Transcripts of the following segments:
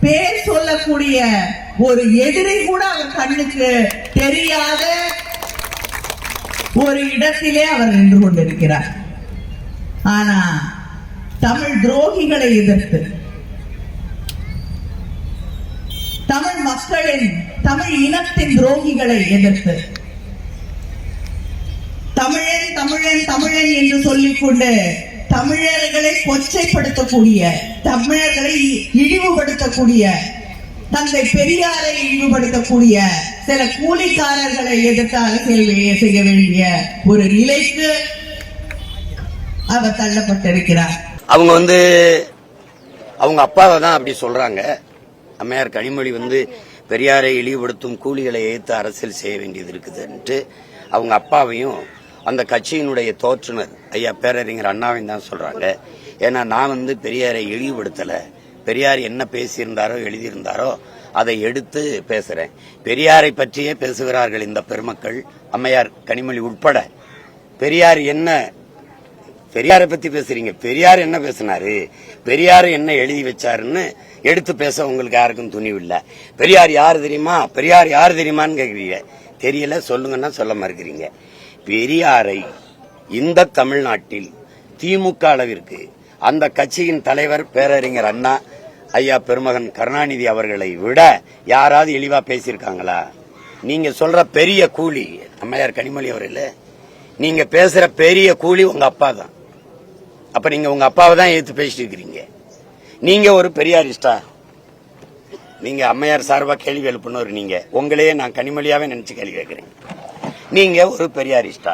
பேர் சொல்லக்கூடிய ஒரு எதிரி கூட அவர் கண்ணுக்கு தெரியாத ஒரு இடத்திலே அவர் நின்று கொண்டிருக்கிறார். ஆனா தமிழ் துரோகிகளை எதிர்த்து, தமிழ் மக்களின், தமிழ் இனத்தின் துரோகிகளை எதிர்த்து, தமிழன் தமிழன் தமிழன் என்று சொல்லிக்கொண்டு தமிழர்களை கொச்சைப்படுத்தக்கூடிய, தமிழர்களை இழிவுபடுத்தக்கூடிய, தந்தை பெரியாரை இழிவுபடுத்தக்கூடிய சில கூலிக்காரர்களை எதிர்த்து அரசியல் செய்ய வேண்டிய ஒரு நிலைக்கு அவர் தள்ளப்பட்டிருக்கிறார். அவங்க அவங்க அப்பாவை தான் அப்படி சொல்றாங்க. அம்மையார் கனிமொழி பெரியாரை இழிவுபடுத்தும் கூலிகளை எதிர்த்து அரசியல் செய்ய வேண்டியது இருக்குதுன்ட்டு அவங்க அப்பாவையும் அந்த கட்சியினுடைய தோற்றுனர் ஐயா பேரறிஞர் அண்ணாவையும் தான் சொல்றாங்க. ஏன்னா நான் பெரியாரை இழிவுபடுத்தல, பெரியார் என்ன பேசியிருந்தாரோ எழுதியிருந்தாரோ அதை எடுத்து பேசுறேன். பெரியாரை பற்றியே பேசுகிறார்கள் இந்த பெருமக்கள், அம்மையார் கனிமொழி உட்பட. பெரியார் என்ன, பெரியாரை பத்தி பேசுறீங்க, பெரியார் என்ன பேசினாரு, பெரியார் என்ன எழுதி வச்சாருன்னு எடுத்து பேச உங்களுக்கு யாருக்கும் துணிவு இல்ல. பெரியார் யாரு தெரியுமா, பெரியார் யாரு தெரியுமான்னு கேக்குறீங்க. தெரியல சொல்லுங்கன்னா சொல்ல மறுக்கிறீங்க. பெரியாரை இந்த தமிழ்நாட்டில் திமுக அளவிற்கு அந்த கட்சியின் தலைவர் பேரறிஞர் அண்ணா, ஐயா பெருமகன் கருணாநிதி அவர்களை விட யாராவது இழிவா பேசியிருக்காங்களா? நீங்க சொல்ற பெரிய கூலி அம்மையார் கனிமொழி அவர்களே, நீங்க பேசுற பெரிய கூலி உங்க அப்பா தான். அப்ப நீங்க உங்க அப்பாவை தான் எடுத்து பேசிட்டு இருக்கிறீங்க. நீங்க ஒரு பெரியாரிஸ்டா? நீங்க அம்மையார் சார்பா கேள்வி எழுப்புனவர் நீங்க. உங்களையே நான் கனிமொழியாவே நினைச்சு கேள்வி கேட்கிறேன். நீங்க ஒரு பெரியாரிஸ்டா?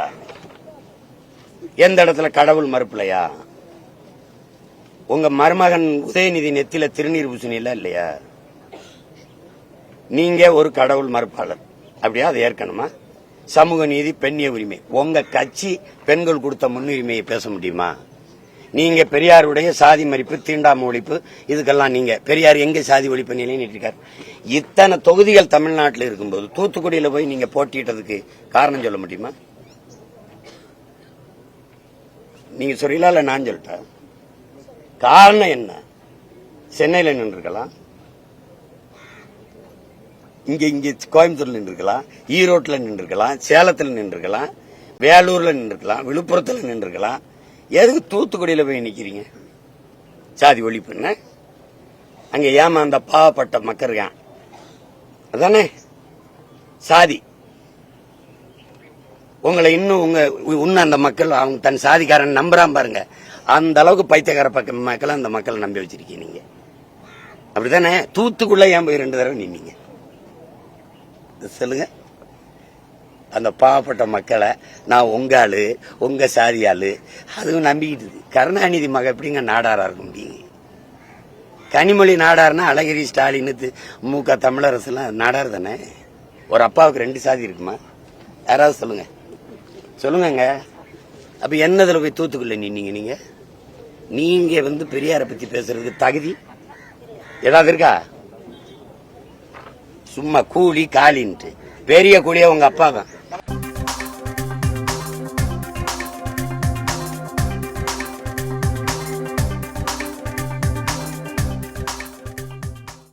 எந்த இடத்துல கடவுள் மறுப்பிலையா? உங்க மருமகன் உதயநிதி நெத்தில திருநீர் பூசணில இல்லையா? நீங்க ஒரு கடவுள் மறுப்பாளர் அப்படியா? அதை ஏற்கனமா? சமூக நீதி, பெண்ணிய உரிமை, உங்க கட்சி பெண்கள் கொடுத்த முன்னுரிமையை பேச முடியுமா? நீங்க பெரியாருடைய சாதி மறிப்பு, தீண்டாம ஒழிப்பு, இதுக்கெல்லாம் நீங்க பெரியார் எங்க சாதி ஒழிப்பு நிலைநிறுத்திருக்காரு? இத்தனை தொகுதிகள் தமிழ்நாட்டில் இருக்கும்போது தூத்துக்குடியில போய் நீங்க போட்டிட்டதுக்கு காரணம் சொல்ல முடியுமா? நீங்க சொல்றீங்களா இல்ல நான் சொல்லிட்டேன்? காரணம் என்ன? சென்னையில நின்றுக்கலாம், இங்க கோயம்புத்தூர்ல நின்றுக்கலாம், ஈரோட்டில் நின்றுக்கலாம், சேலத்தில் நின்றுக்கலாம், வேலூர்ல நின்றுக்கலாம், விழுப்புரத்தில் நின்றுக்கலாம். எதுக்கு தூத்துக்குடியில போய் நிக்கிறீங்க? சாதி ஒழிப்புன்னு அங்க ஏமாந்த பாவப்பட்ட மக்கள் இருக்கான், அதானே சாதி. உங்களை இன்னும் அந்த மக்கள் அவங்க தன் சாதிக்காரன் நம்புறான் பாருங்க. அந்த அளவுக்கு பைத்தியக்கார பக்க மக்களை அந்த மக்களை நம்பி வச்சிருக்கீங்க நீங்க, அப்படித்தானே? தூத்துக்குள்ள ஏன் போய் 2 தடவை நின்னீங்க சொல்லுங்க? அந்த பாவப்பட்ட மக்களை நான் உங்க ஆளு, உங்க சாதி ஆளு, அதுவும் நம்பிக்கிட்டு. கருணாநிதி மக எப்படிங்க நாடாரா இருக்க முடியும்? கனிமொழி நாடார்னா அழகிரி, ஸ்டாலின், முக தமிழரசு எல்லாம் நாடார் தானே. ஒரு அப்பாவுக்கு 2 சாதி இருக்குமா? யாராவது சொல்லுங்க, சொல்லுங்க. அப்ப என்னதுல போய் தூத்துக்குள்ள நின்னீங்க? நீங்க பெரியாரை பத்தி பேசுறதுக்கு தகுதி ஏதாவது இருக்கா? சும்மா கூலி காலின்ட்டு பெரிய கூலியா உங்க அப்பா தான்.